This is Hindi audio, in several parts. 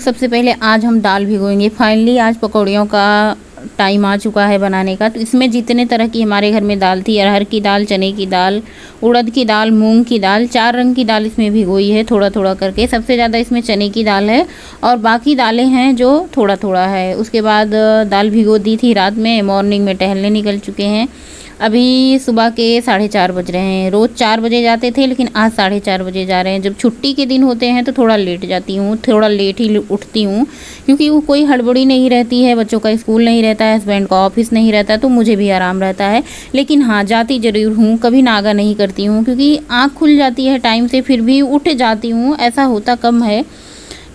सबसे पहले आज हम दाल भिगोएंगे। फाइनली आज पकौड़ियों का टाइम आ चुका है बनाने का। तो इसमें जितने तरह की हमारे घर में दाल थी, अरहर की दाल, चने की दाल, उड़द की दाल, मूंग की दाल, 4 रंग की दाल इसमें भिगोई है थोड़ा थोड़ा करके। सबसे ज़्यादा इसमें चने की दाल है और बाकी दालें हैं जो थोड़ा थोड़ा है। उसके बाद दाल भिगो दी थी रात में, मॉर्निंग में टहलने निकल चुके हैं। अभी सुबह के 4:30 बज रहे हैं। रोज़ 4 बजे जाते थे लेकिन आज 4:30 बजे जा रहे हैं। जब छुट्टी के दिन होते हैं तो थोड़ा लेट जाती हूँ, थोड़ा लेट ही उठती हूँ, क्योंकि वो कोई हड़बड़ी नहीं रहती है। बच्चों का स्कूल नहीं रहता है, हस्बैंड का ऑफिस नहीं रहता, तो मुझे भी आराम रहता है। लेकिन हाँ, जाती ज़रूर हूँ, कभी नागा नहीं करती हूँ, क्योंकि आँख खुल जाती है टाइम से, फिर भी उठ जाती हूँ। ऐसा होता कम है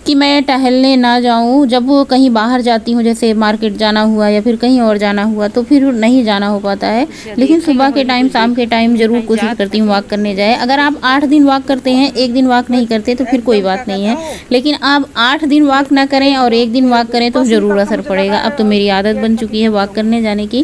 कि मैं टहलने ना जाऊं। जब वो कहीं बाहर जाती हूँ, जैसे मार्केट जाना हुआ या फिर कहीं और जाना हुआ, तो फिर नहीं जाना हो पाता है। लेकिन सुबह के टाइम, शाम के टाइम ज़रूर कोशिश करती हूँ वॉक करने जाए। अगर आप 8 दिन वॉक करते हैं, 1 दिन वॉक नहीं करते तो फिर कोई बात नहीं है। लेकिन आप 8 दिन वॉक ना करें और 1 दिन वॉक करें तो ज़रूर असर पड़ेगा। अब तो मेरी आदत बन चुकी है वॉक करने जाने की।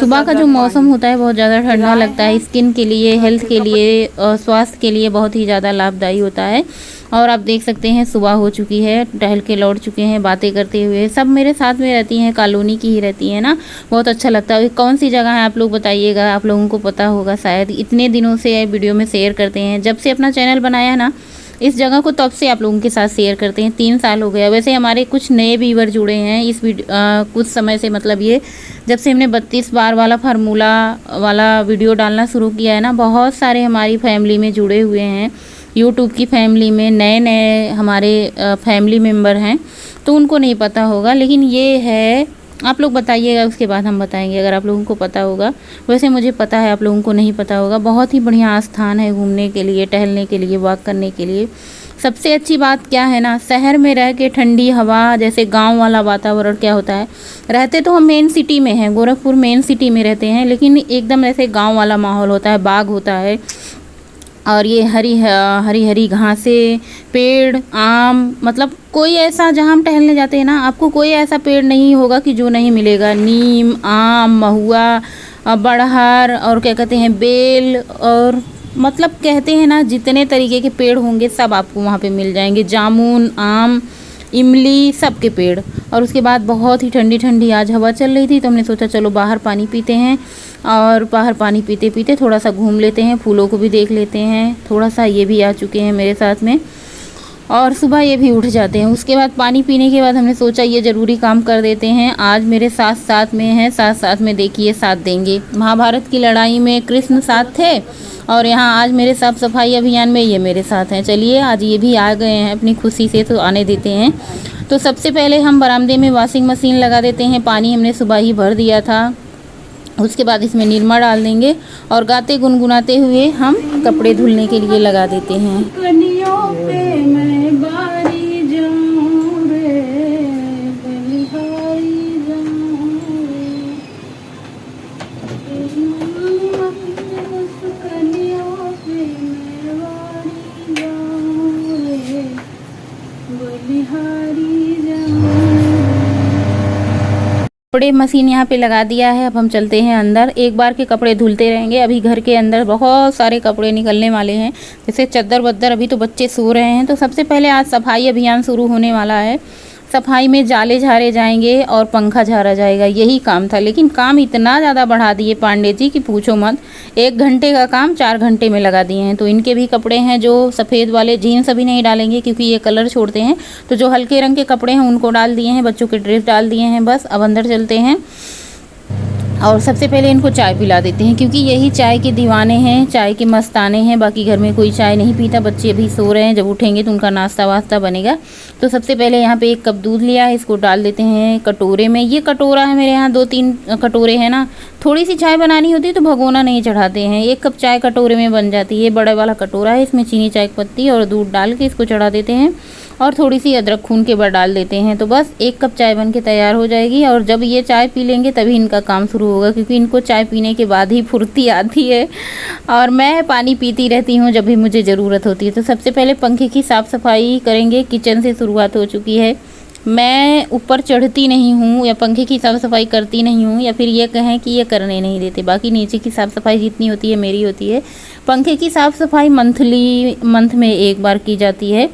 सुबह का जो मौसम होता है बहुत ज़्यादा ठंडा लगता है, स्किन के लिए, हेल्थ के लिए, स्वास्थ्य के लिए बहुत ही ज़्यादा लाभदायी होता है। और आप देख सकते हैं सुबह हो चुकी है, टहल के लौट चुके हैं बातें करते हुए। सब मेरे साथ में रहती हैं, कॉलोनी की ही रहती हैं ना, बहुत अच्छा लगता है। कौन सी जगह है आप लोग बताइएगा, आप लोगों को पता होगा शायद। इतने दिनों से वीडियो में शेयर करते हैं, जब से अपना चैनल बनाया है ना इस जगह को, तब से आप लोगों के साथ शेयर करते हैं। 3 साल हो गया। वैसे हमारे कुछ नए व्यूअर जुड़े हैं इस कुछ समय से, मतलब ये जब से हमने 32 बार वाला फार्मूला वाला वीडियो डालना शुरू किया है ना, बहुत सारे हमारी फैमिली में जुड़े हुए हैं। यूट्यूब की फैमिली में नए नए हमारे फैमिली मेम्बर हैं, तो उनको नहीं पता होगा, लेकिन ये है। आप लोग बताइएगा, उसके बाद हम बताएंगे अगर आप लोगों को पता होगा। वैसे मुझे पता है, आप लोगों को नहीं पता होगा। बहुत ही बढ़िया स्थान है घूमने के लिए, टहलने के लिए, वॉक करने के लिए। सबसे अच्छी बात क्या है ना, शहर में रह के ठंडी हवा, जैसे गांव वाला वातावरण क्या होता है, रहते तो हम मेन सिटी में हैं, गोरखपुर मेन सिटी में रहते हैं, लेकिन एकदम ऐसे गाँव वाला माहौल होता है, बाग होता है और ये हरी हरी घासें, पेड़, आम, मतलब कोई ऐसा, जहाँ हम टहलने जाते हैं ना, आपको कोई ऐसा पेड़ नहीं होगा कि जो नहीं मिलेगा। नीम, आम, महुआ, बड़हर और क्या कहते हैं, बेल, और मतलब कहते हैं ना जितने तरीके के पेड़ होंगे सब आपको वहाँ पे मिल जाएंगे। जामुन, आम, इमली, सब के पेड़। और उसके बाद बहुत ही ठंडी ठंडी आज हवा चल रही थी, तो हमने सोचा चलो बाहर पानी पीते हैं, और बाहर पानी पीते पीते थोड़ा सा घूम लेते हैं, फूलों को भी देख लेते हैं। थोड़ा सा ये भी आ चुके हैं मेरे साथ में, और सुबह ये भी उठ जाते हैं। उसके बाद पानी पीने के बाद हमने सोचा ये ज़रूरी काम कर देते हैं। आज मेरे साथ साथ में हैं, साथ साथ में देखिए साथ देंगे। महाभारत की लड़ाई में कृष्ण साथ थे, और यहाँ आज मेरे साफ सफाई अभियान में ये मेरे साथ हैं। चलिए आज ये भी आ गए हैं अपनी खुशी से, तो आने देते हैं। तो सबसे पहले हम बरामदे में वॉशिंग मशीन लगा देते हैं। पानी हमने सुबह ही भर दिया था। उसके बाद इसमें निरमा डाल देंगे और गाते गुनगुनाते हुए हम कपड़े धुलने के लिए लगा देते हैं। कपड़े मशीन यहाँ पे लगा दिया है। अब हम चलते हैं अंदर, एक बार के कपड़े धुलते रहेंगे। अभी घर के अंदर बहुत सारे कपड़े निकलने वाले हैं, जैसे चद्दर वद्दर। अभी तो बच्चे सो रहे हैं, तो सबसे पहले आज सफाई अभियान शुरू होने वाला है। सफाई में जाले झारे जाएंगे और पंखा झारा जाएगा, यही काम था। लेकिन काम इतना ज़्यादा बढ़ा दिए पांडे जी कि पूछो मत। 1 घंटे का काम 4 घंटे में लगा दिए हैं। तो इनके भी कपड़े हैं जो सफ़ेद वाले, जीन्स अभी नहीं डालेंगे क्योंकि ये कलर छोड़ते हैं, तो जो हल्के रंग के कपड़े हैं उनको डाल दिए हैं, बच्चों के ड्रेस डाल दिए हैं। बस अब अंदर चलते हैं और सबसे पहले इनको चाय पिला देते हैं, क्योंकि यही चाय के दीवाने हैं, चाय के मस्ताने हैं। बाकी घर में कोई चाय नहीं पीता, बच्चे अभी सो रहे हैं, जब उठेंगे तो उनका नाश्ता वास्ता बनेगा। तो सबसे पहले यहाँ पे 1 कप दूध लिया है, इसको डाल देते हैं कटोरे में। ये कटोरा है मेरे यहाँ, 2-3 कटोरे हैं ना। थोड़ी सी चाय बनानी होती है तो भगोना नहीं चढ़ाते हैं, 1 कप चाय कटोरे में बन जाती है। बड़ा वाला कटोरा है, इसमें चीनी, चाय पत्ती और दूध डाल के इसको चढ़ा देते हैं, और थोड़ी सी अदरक खून के बाद डाल देते हैं। तो बस 1 कप चाय बन के तैयार हो जाएगी। और जब ये चाय पी लेंगे तभी इनका काम शुरू होगा, क्योंकि इनको चाय पीने के बाद ही फुर्ती आती है। और मैं पानी पीती रहती हूँ जब भी मुझे ज़रूरत होती है। तो सबसे पहले पंखे की साफ़ सफाई करेंगे, किचन से शुरुआत हो चुकी है। मैं ऊपर चढ़ती नहीं हूँ या पंखे की साफ़ सफाई करती नहीं हूँ, या फिर ये कहें कि ये करने नहीं देते। बाकी नीचे की साफ़ सफाई जितनी होती है मेरी होती है। पंखे की साफ़ सफाई मंथ में 1 बार की जाती है।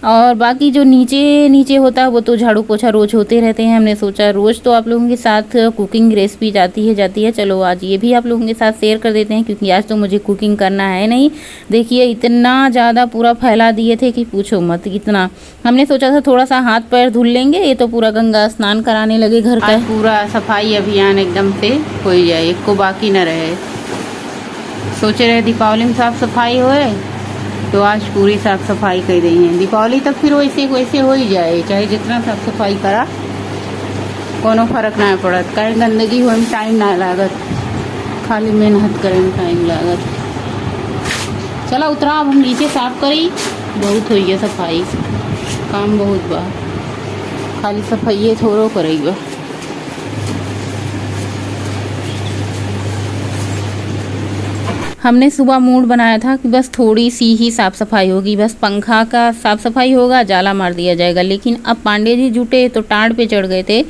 और बाकी जो नीचे नीचे होता है वो तो झाड़ू पोछा रोज़ होते रहते हैं। हमने सोचा रोज़ तो आप लोगों के साथ कुकिंग रेसिपी जाती है, चलो आज ये भी आप लोगों के साथ शेयर कर देते हैं, क्योंकि आज तो मुझे कुकिंग करना है नहीं। देखिए इतना ज़्यादा पूरा फैला दिए थे कि पूछो मत, इतना। हमने सोचा था थोड़ा सा हाथ पैर धुल लेंगे, ये तो पूरा गंगा स्नान कराने लगे घर का। पूरा सफाई अभियान एकदम से हो जाए, एक को बाकी न रहे। सोचे रहे दीपावली में साफ सफाई होए, तो आज पूरी साफ सफाई कर रही हैं। दीपावली तक फिर वैसे वैसे हो ही जाए, चाहे जितना साफ सफाई करा कोनो फर्क ना पड़त। कहीं गंदगी हो में टाइम ना लागत, खाली मेहनत करे में टाइम लागत। चला उतरा, अब हम नीचे साफ करी, बहुत हुई है सफाई, काम बहुत बा, खाली सफाई थोड़ो करेगा। हमने सुबह मूड बनाया था कि बस थोड़ी सी ही साफ़ सफाई होगी, बस पंखा का साफ़ सफाई होगा, जाला मार दिया जाएगा। लेकिन अब पांडे जी जुटे तो टाड़ पे चढ़ गए थे।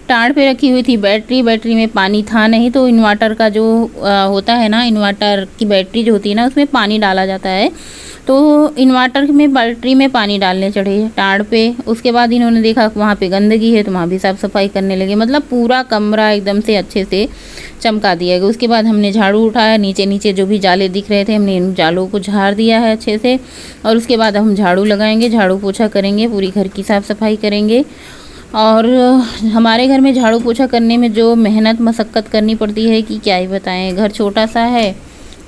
टाड़ पे रखी हुई थी बैटरी में पानी था नहीं, तो इन्वर्टर का जो होता है ना, इन्वर्टर की बैटरी जो होती है ना, उसमें पानी डाला जाता है। तो इन्वर्टर में बैटरी में पानी डालने चढ़े टाड़ पे। उसके बाद इन्होंने देखा वहाँ पे गंदगी है, तो वहाँ भी साफ़ सफाई करने लगे। मतलब पूरा कमरा एकदम से अच्छे से चमका दिया गया। उसके बाद हमने झाड़ू उठाया, नीचे नीचे जो भी जाले दिख रहे थे हमने इन जालों को झाड़ दिया है अच्छे से। और उसके बाद हम झाड़ू लगाएंगे, झाड़ू पोछा करेंगे, पूरी घर की साफ़ सफाई करेंगे। और हमारे घर में झाड़ू पोछा करने में जो मेहनत मशक्क़त करनी पड़ती है कि क्या ही बताएं। घर छोटा सा है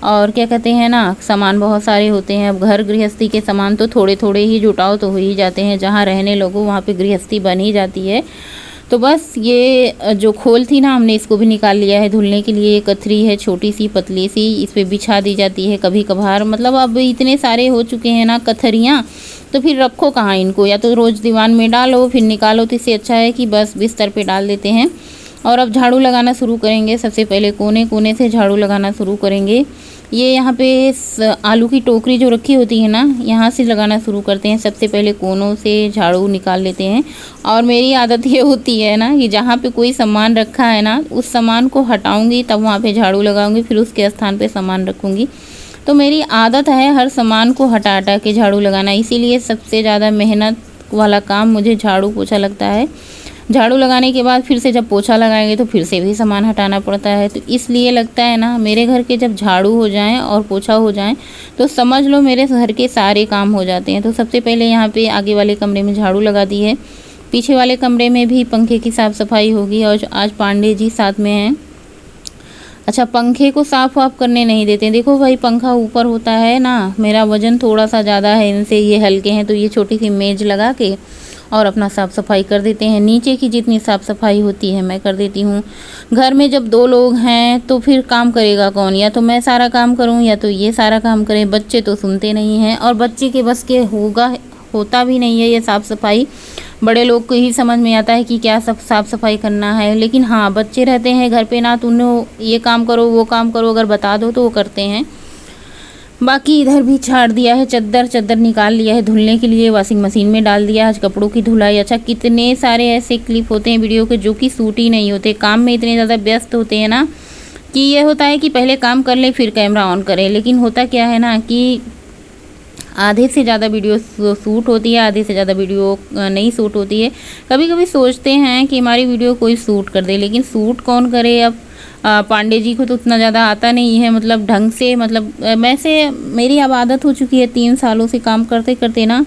और क्या कहते हैं ना, सामान बहुत सारे होते हैं। अब घर गृहस्थी के सामान तो थोड़े थोड़े ही जुटाओ तो हो ही जाते हैं, जहाँ रहने लोगों वहाँ पे गृहस्थी बन ही जाती है। तो बस ये जो खोल थी ना, हमने इसको भी निकाल लिया है धुलने के लिए। कथरी है छोटी सी पतली सी, इस पर बिछा दी जाती है कभी कभार। मतलब अब इतने सारे हो चुके हैं ना कथरियाँ, तो फिर रखो कहाँ इनको, या तो रोज़ दीवान में डालो फिर निकालो, तो इससे अच्छा है कि बस बिस्तर पे डाल देते हैं। और अब झाड़ू लगाना शुरू करेंगे। सबसे पहले कोने कोने से झाड़ू लगाना शुरू करेंगे। ये यहाँ पे आलू की टोकरी जो रखी होती है ना, यहाँ से लगाना शुरू करते हैं। सबसे पहले कोनों से झाड़ू निकाल लेते हैं। और मेरी आदत ये होती है ना कि जहाँ पे कोई सामान रखा है ना, उस सामान को हटाऊंगी तब वहाँ पे झाड़ू लगाऊंगी, फिर उसके स्थान पे सामान रखूँगी। तो मेरी आदत है हर सामान को हटा हटा के झाड़ू लगाना, इसीलिए सबसे ज़्यादा मेहनत वाला काम मुझे झाड़ू पोछा लगता है। झाड़ू लगाने के बाद फिर से जब पोछा लगाएंगे तो फिर से भी सामान हटाना पड़ता है। तो इसलिए लगता है ना, मेरे घर के जब झाड़ू हो जाएं और पोछा हो जाएं तो समझ लो मेरे घर के सारे काम हो जाते हैं। तो सबसे पहले यहाँ पे आगे वाले कमरे में झाड़ू लगा दी है, पीछे वाले कमरे में भी पंखे की साफ़ सफाई होगी। और आज पांडे जी साथ में हैं। अच्छा, पंखे को साफ़ वाफ करने नहीं देते। देखो भाई, पंखा ऊपर होता है ना, मेरा वज़न थोड़ा सा ज़्यादा है इनसे, ये हल्के हैं, तो ये छोटी सी मेज लगा के और अपना साफ़ सफाई कर देते हैं। नीचे की जितनी साफ़ सफाई होती है मैं कर देती हूँ। घर में जब 2 लोग हैं तो फिर काम करेगा कौन, या तो मैं सारा काम करूँ या तो ये सारा काम करें। बच्चे तो सुनते नहीं हैं, और बच्चे के बस के होता भी नहीं है ये साफ़ सफाई। बड़े लोग को ही समझ में आता है कि क्या सब साफ़ सफाई करना है। लेकिन हाँ, बच्चे रहते हैं घर पे ना, तो उन्हें ये काम करो वो काम करो अगर बता दो तो वो करते हैं। बाकी इधर भी छाड़ दिया है, चद्दर निकाल लिया है धुलने के लिए, वॉशिंग मशीन में डाल दिया आज कपड़ों की धुलाई। अच्छा, कितने सारे ऐसे क्लिप होते हैं वीडियो के जो कि सूट ही नहीं होते। काम में इतने ज़्यादा व्यस्त होते हैं ना कि ये होता है कि पहले काम कर ले फिर कैमरा ऑन करें। लेकिन होता क्या है ना कि आधे से ज़्यादा वीडियो शूट होती है, आधे से ज़्यादा वीडियो नहीं शूट होती है। कभी कभी सोचते हैं कि हमारी वीडियो कोई शूट कर दे, लेकिन शूट कौन करे। अब पांडे जी को तो उतना ज़्यादा आता नहीं है, मतलब ढंग से, मतलब मेरी अब आदत हो चुकी है 3 सालों से काम करते करते ना,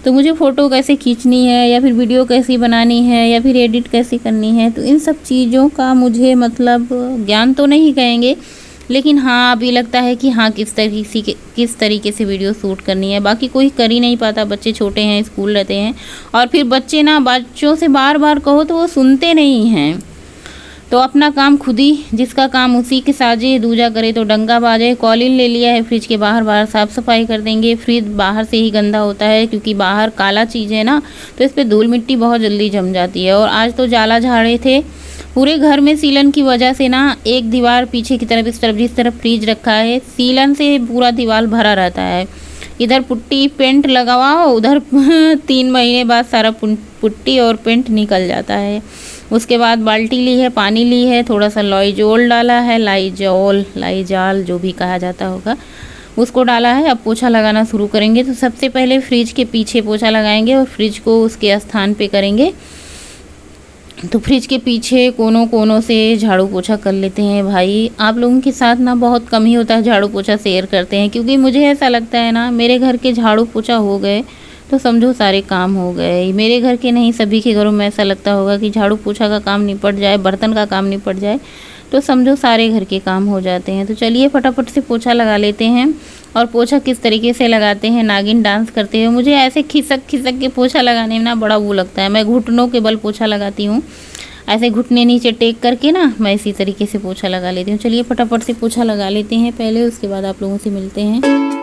तो मुझे फ़ोटो कैसे खींचनी है या फिर वीडियो कैसी बनानी है या फिर एडिट कैसी करनी है, तो इन सब चीज़ों का मुझे मतलब ज्ञान तो नहीं कहेंगे, लेकिन हाँ अभी लगता है कि हाँ किस तरीके से वीडियो शूट करनी है। बाकी कोई कर ही नहीं पाता, बच्चे छोटे हैं, स्कूल रहते हैं, और फिर बच्चों से बार बार कहो तो वो सुनते नहीं हैं। तो अपना काम खुद ही, जिसका काम उसी के साजे, दूजा करे तो डंगा बाजे। कॉलिन ले लिया है, फ्रिज के बाहर साफ़ सफाई कर देंगे। फ्रिज बाहर से ही गंदा होता है क्योंकि बाहर काला चीज़ है ना, तो इस पर धूल मिट्टी बहुत जल्दी जम जाती है। और आज तो जाला झाड़े थे पूरे घर में सीलन की वजह से ना, एक दीवार पीछे की तरफ, इस तरफ जिस तरफ फ्रिज रखा है, सीलन से पूरा दीवार भरा रहता है। इधर पुट्टी पेंट लगाओ, उधर 3 महीने बाद सारा पुट्टी और पेंट निकल जाता है। उसके बाद बाल्टी ली है, पानी ली है, थोड़ा सा लाइजोल डाला है, लाइजॉल जो भी कहा जाता होगा, उसको डाला है। अब पोछा लगाना शुरू करेंगे। तो सबसे पहले फ्रिज के पीछे पोछा लगाएंगे और फ्रिज को उसके स्थान पे करेंगे। तो फ्रिज के पीछे कोनों कोनों से झाड़ू पोछा कर लेते हैं। भाई आप लोगों के साथ ना बहुत कम ही होता है झाड़ू पोछा शेयर करते हैं, क्योंकि मुझे ऐसा लगता है ना, मेरे घर के झाड़ू पोछा हो गए तो समझो सारे काम हो गए। मेरे घर के नहीं, सभी के घरों में ऐसा लगता होगा कि झाड़ू पोछा का काम निपट जाए, बर्तन का काम निपट जाए तो समझो सारे घर के काम हो जाते हैं। तो चलिए फटाफट से पोछा लगा लेते हैं। और पोछा किस तरीके से लगाते हैं नागिन डांस करते हुए। मुझे ऐसे खिसक खिसक के पोछा लगाने में ना बड़ा वो लगता है। मैं घुटनों के बल पोछा लगाती हूँ, ऐसे घुटने नीचे टेक करके ना मैं इसी तरीके से पोछा लगा लेती हूँ। चलिए फटाफट से पोछा लगा लेते हैं पहले, उसके बाद आप लोगों से मिलते हैं।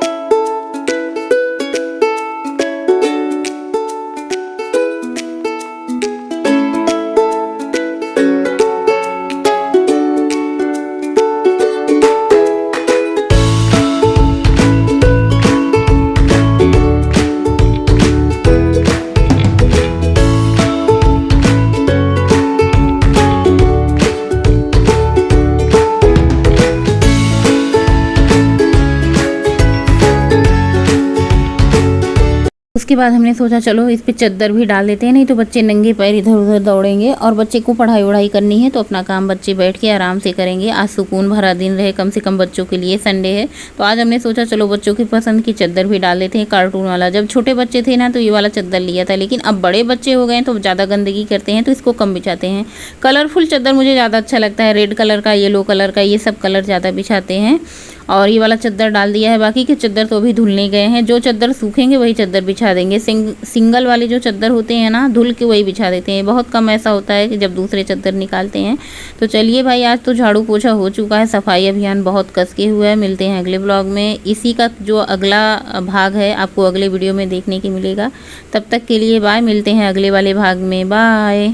उसके बाद हमने सोचा चलो इस पे चद्दर भी डाल देते हैं, नहीं तो बच्चे नंगे पैर इधर उधर दौड़ेंगे। और बच्चे को पढ़ाई वढ़ाई करनी है तो अपना काम बच्चे बैठ के आराम से करेंगे। आज सुकून भरा दिन रहे कम से कम बच्चों के लिए, संडे है। तो आज हमने सोचा चलो बच्चों की पसंद की चद्दर भी डाल देते हैं, कार्टून वाला। जब छोटे बच्चे थे ना तो ये वाला चद्दर लिया था, लेकिन अब बड़े बच्चे हो गए तो ज़्यादा गंदगी करते हैं तो इसको कम बिछाते हैं। कलरफुल चद्दर मुझे ज़्यादा अच्छा लगता है, रेड कलर का, येलो कलर का, ये सब कलर ज़्यादा बिछाते हैं। और ये वाला चद्दर डाल दिया है। बाकी के चद्दर तो अभी धुलने गए हैं, जो चद्दर सूखेंगे वही चद्दर बिछा देंगे। सिंगल वाले जो चद्दर होते हैं ना, धुल के वही बिछा देते हैं। बहुत कम ऐसा होता है कि जब दूसरे चद्दर निकालते हैं। तो चलिए भाई, आज तो झाड़ू पोछा हो चुका है, सफाई अभियान बहुत कस के हुआ है। मिलते हैं अगले ब्लॉग में। इसी का जो अगला भाग है आपको अगले वीडियो में देखने की मिलेगा। तब तक के लिए बाय, मिलते हैं अगले वाले भाग में, बाय।